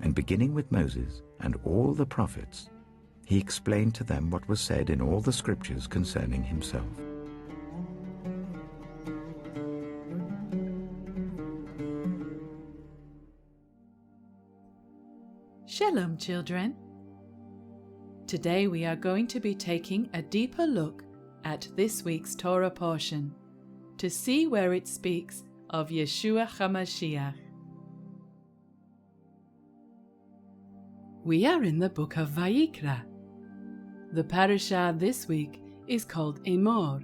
and beginning with Moses and all the prophets, he explained to them what was said in all the scriptures concerning himself. Shalom, children. Today we are going to be taking a deeper look at this week's Torah portion to see where it speaks of Yeshua Ha'Mashiach. We are in the book of Vayikra. The parashah this week is called Emor,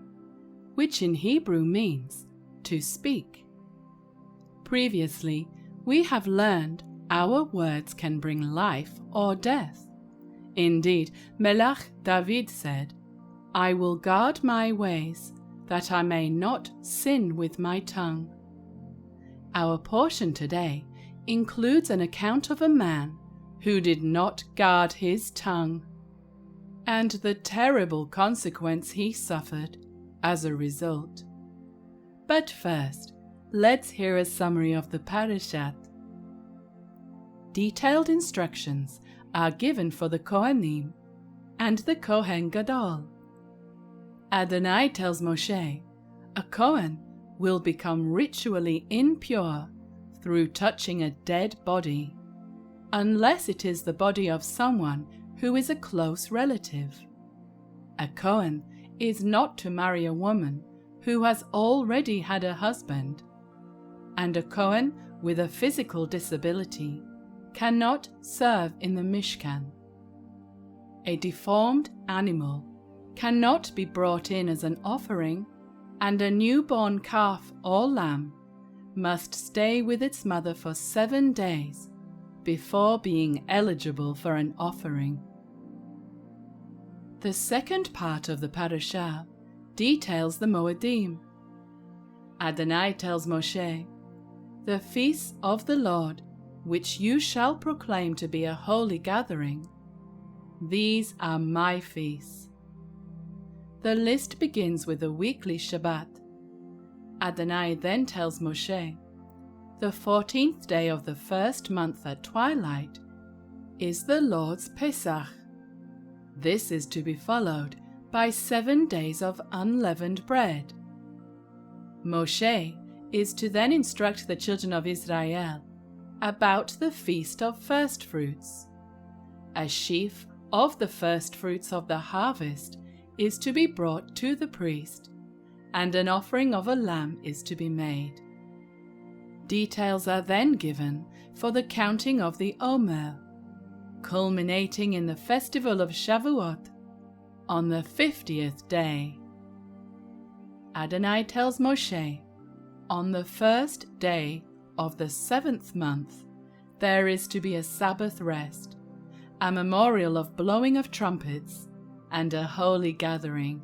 which in Hebrew means to speak. Previously, we have learned our words can bring life or death. Indeed, Melech David said, "I will guard my ways, that I may not sin with my tongue." Our portion today includes an account of a man who did not guard his tongue, and the terrible consequence he suffered as a result. But first, let's hear a summary of the parashat. Detailed instructions are given for the Kohanim and the Kohen Gadol. Adonai tells Moshe, a Kohen will become ritually impure through touching a dead body, unless it is the body of someone who is a close relative. A Kohen is not to marry a woman who has already had a husband, and a Kohen with a physical disability cannot serve in the Mishkan. A deformed animal cannot be brought in as an offering, and a newborn calf or lamb must stay with its mother for 7 days before being eligible for an offering. The second part of the parashah details the Moedim. Adonai tells Moshe, "The feasts of the Lord, which you shall proclaim to be a holy gathering, these are my feasts." The list begins with the weekly Shabbat. Adonai then tells Moshe, "The 14th day of the first month at twilight is the Lord's Pesach. This is to be followed by 7 days of unleavened bread." Moshe is to then instruct the children of Israel about the Feast of First Fruits. A sheaf of the first fruits of the harvest is to be brought to the priest, and an offering of a lamb is to be made. Details are then given for the counting of the Omer, culminating in the festival of Shavuot on the 50th day. Adonai tells Moshe, "On the first day of the 7th month, there is to be a Sabbath rest, a memorial of blowing of trumpets, and a holy gathering.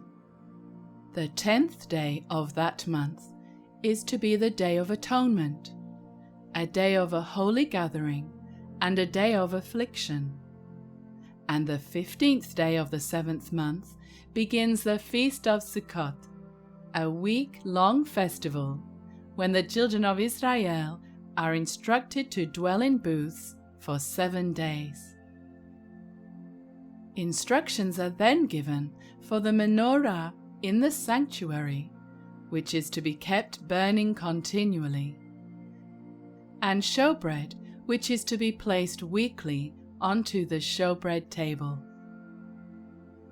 The 10th day of that month is to be the Day of Atonement, a day of a holy gathering, and a day of affliction. And the 15th day of the 7th month begins the Feast of Sukkot, a week-long festival when the children of Israel are instructed to dwell in booths for 7 days. Instructions are then given for the menorah in the sanctuary, which is to be kept burning continually, and showbread, which is to be placed weekly onto the showbread table.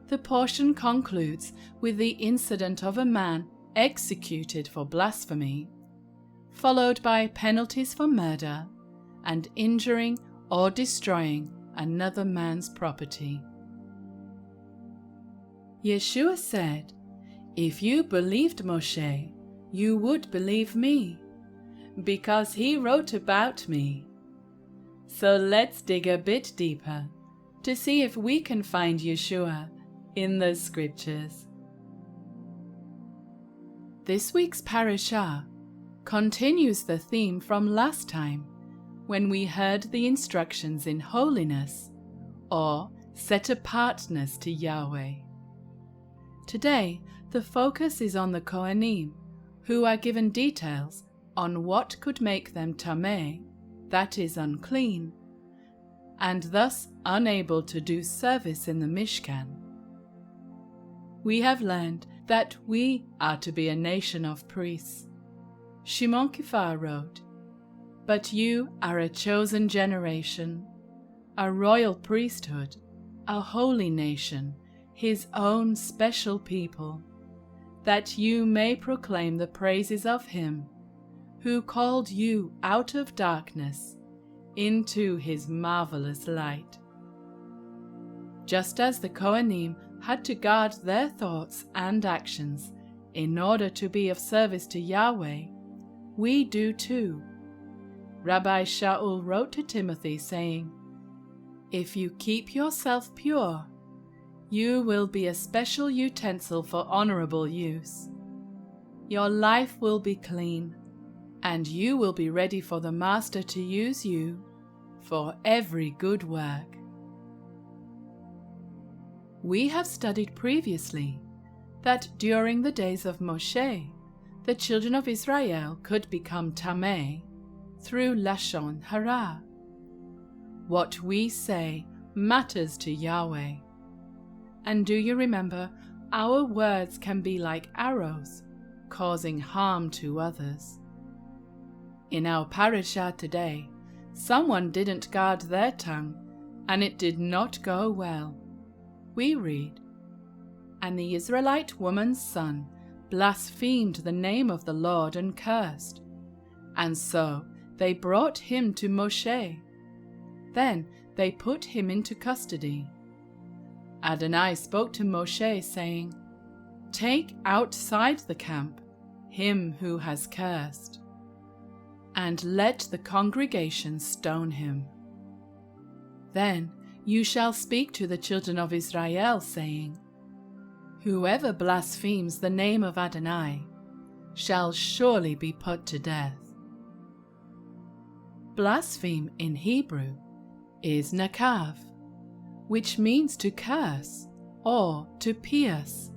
The portion concludes with the incident of a man executed for blasphemy, followed by penalties for murder and injuring or destroying another man's property. Yeshua said, "If you believed Moshe, you would believe me, because he wrote about me." So let's dig a bit deeper to see if we can find Yeshua in the scriptures. This week's parashah continues the theme from last time when we heard the instructions in holiness or set apartness to Yahweh. Today, the focus is on the Kohanim, who are given details on what could make them tameh, that is unclean, and thus unable to do service in the Mishkan. We have learned that we are to be a nation of priests. Shimon Kifar wrote, "But you are a chosen generation, a royal priesthood, a holy nation, his own special people, that you may proclaim the praises of him who called you out of darkness into his marvelous light." Just as the Kohanim had to guard their thoughts and actions in order to be of service to Yahweh, we do too. Rabbi Shaul wrote to Timothy saying, "If you keep yourself pure, you will be a special utensil for honorable use. Your life will be clean, and you will be ready for the Master to use you for every good work." We have studied previously that during the days of Moshe, the children of Israel could become tameh through Lashon Hara. What we say matters to Yahweh. And do you remember, our words can be like arrows, causing harm to others. In our parashah today, someone didn't guard their tongue, and it did not go well. We read, "And the Israelite woman's son blasphemed the name of the Lord and cursed. And so they brought him to Moshe. Then they put him into custody. Adonai spoke to Moshe, saying, 'Take outside the camp him who has cursed, and let the congregation stone him. Then you shall speak to the children of Israel, saying, Whoever blasphemes the name of Adonai shall surely be put to death.'" Blaspheme in Hebrew is nakav, which means to curse or to pierce.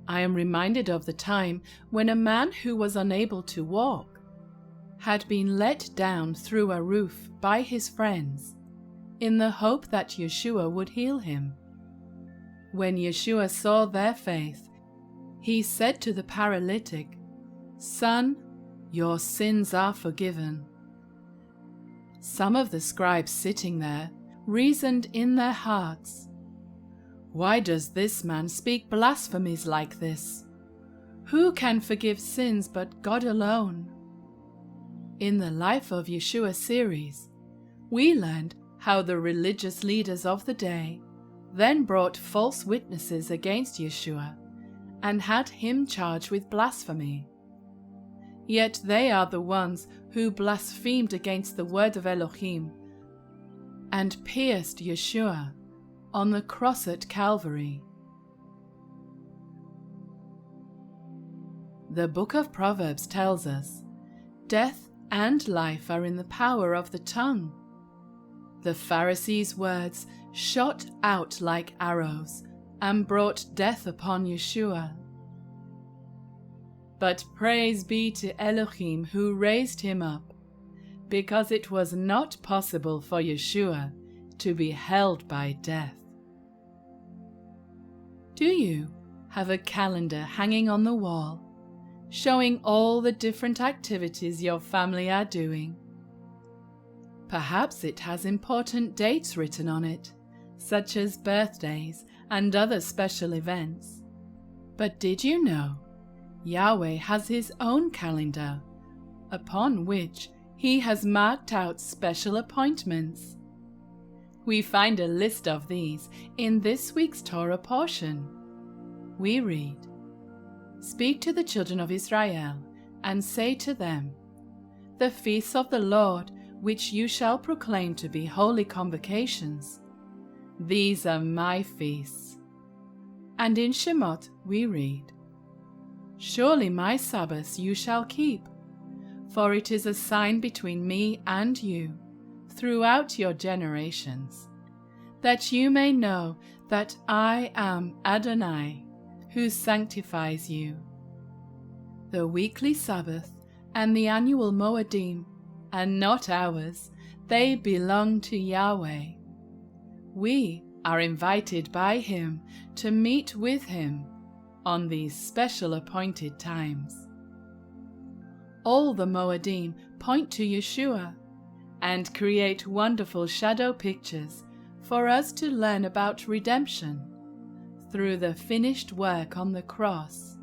I am reminded of the time when a man who was unable to walk had been let down through a roof by his friends in the hope that Yeshua would heal him. When Yeshua saw their faith, he said to the paralytic, "Son, your sins are forgiven." Some of the scribes sitting there reasoned in their hearts, "Why does this man speak blasphemies like this? Who can forgive sins but God alone?" In the Life of Yeshua series, we learned how the religious leaders of the day then brought false witnesses against Yeshua and had him charged with blasphemy. Yet they are the ones who blasphemed against the word of Elohim and pierced Yeshua on the cross at Calvary. The book of Proverbs tells us, "Death and life are in the power of the tongue." The Pharisees' words shot out like arrows and brought death upon Yeshua. But praise be to Elohim who raised him up, because it was not possible for Yeshua to be held by death. Do you have a calendar hanging on the wall, showing all the different activities your family are doing? Perhaps it has important dates written on it, such as birthdays and other special events. But did you know Yahweh has his own calendar, upon which he has marked out special appointments? We find a list of these in this week's Torah portion. We read, "Speak to the children of Israel, and say to them, The feasts of the Lord, which you shall proclaim to be holy convocations, these are my feasts." And in Shemot we read, "Surely my Sabbaths you shall keep, for it is a sign between me and you throughout your generations, that you may know that I am Adonai, who sanctifies you." The weekly Sabbath and the annual Moedim and not ours. They belong to Yahweh. We are invited by Him to meet with Him on these special appointed times. All the Moedim point to Yeshua and create wonderful shadow pictures for us to learn about redemption through the finished work on the cross.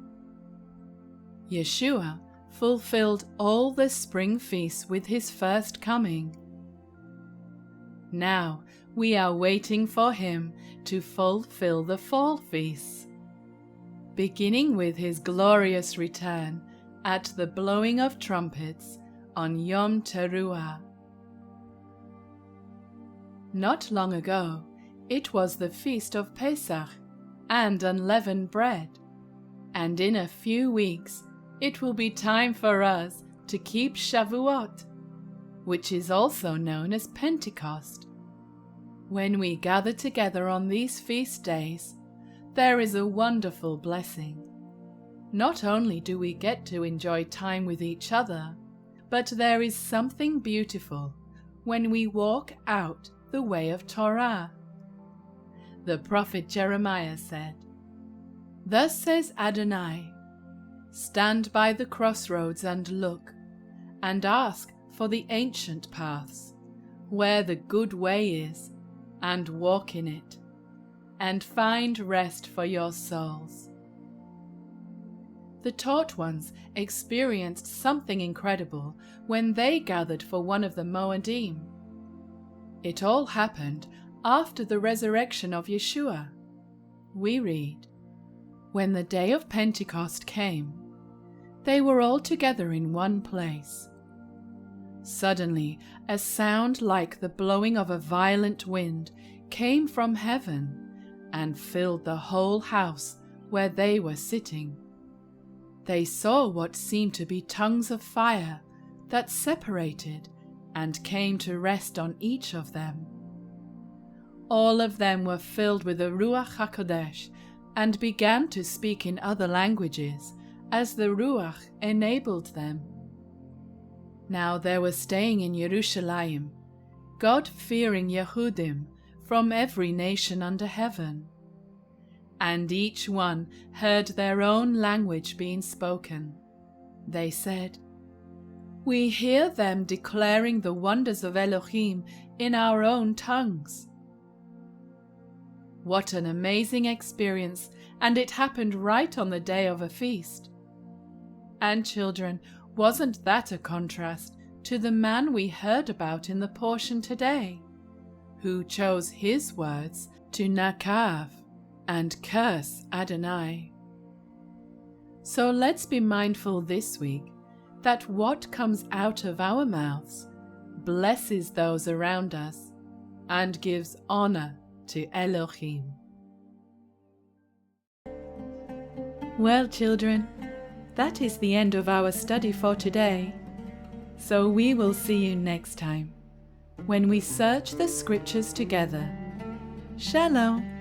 Yeshua fulfilled all the spring feasts with His first coming. Now we are waiting for Him to fulfill the fall feasts, beginning with His glorious return at the blowing of trumpets on Yom Teruah. Not long ago, it was the feast of Pesach and unleavened bread, and in a few weeks it will be time for us to keep Shavuot, which is also known as Pentecost. When we gather together on these feast days, there is a wonderful blessing. Not only do we get to enjoy time with each other, but there is something beautiful when we walk out the way of Torah. The prophet Jeremiah said, "Thus says Adonai, stand by the crossroads and look, and ask for the ancient paths, where the good way is, and walk in it, and find rest for your souls." The taught ones experienced something incredible when they gathered for one of the Moedim. It all happened after the resurrection of Yeshua. We read, "When the day of Pentecost came, they were all together in one place. Suddenly, a sound like the blowing of a violent wind came from heaven and filled the whole house where they were sitting. They saw what seemed to be tongues of fire that separated and came to rest on each of them. All of them were filled with the Ruach HaKodesh and began to speak in other languages as the Ruach enabled them. Now there were staying in Yerushalayim God-fearing Yehudim from every nation under heaven, and each one heard their own language being spoken. They said, "We hear them declaring the wonders of Elohim in our own tongues." What an amazing experience, and it happened right on the day of a feast. And children, wasn't that a contrast to the man we heard about in the portion today, who chose his words to nakav and curse Adonai? So let's be mindful this week that what comes out of our mouths blesses those around us and gives honor to Elohim. Well, children, that is the end of our study for today. So we will see you next time when we search the scriptures together. Shalom.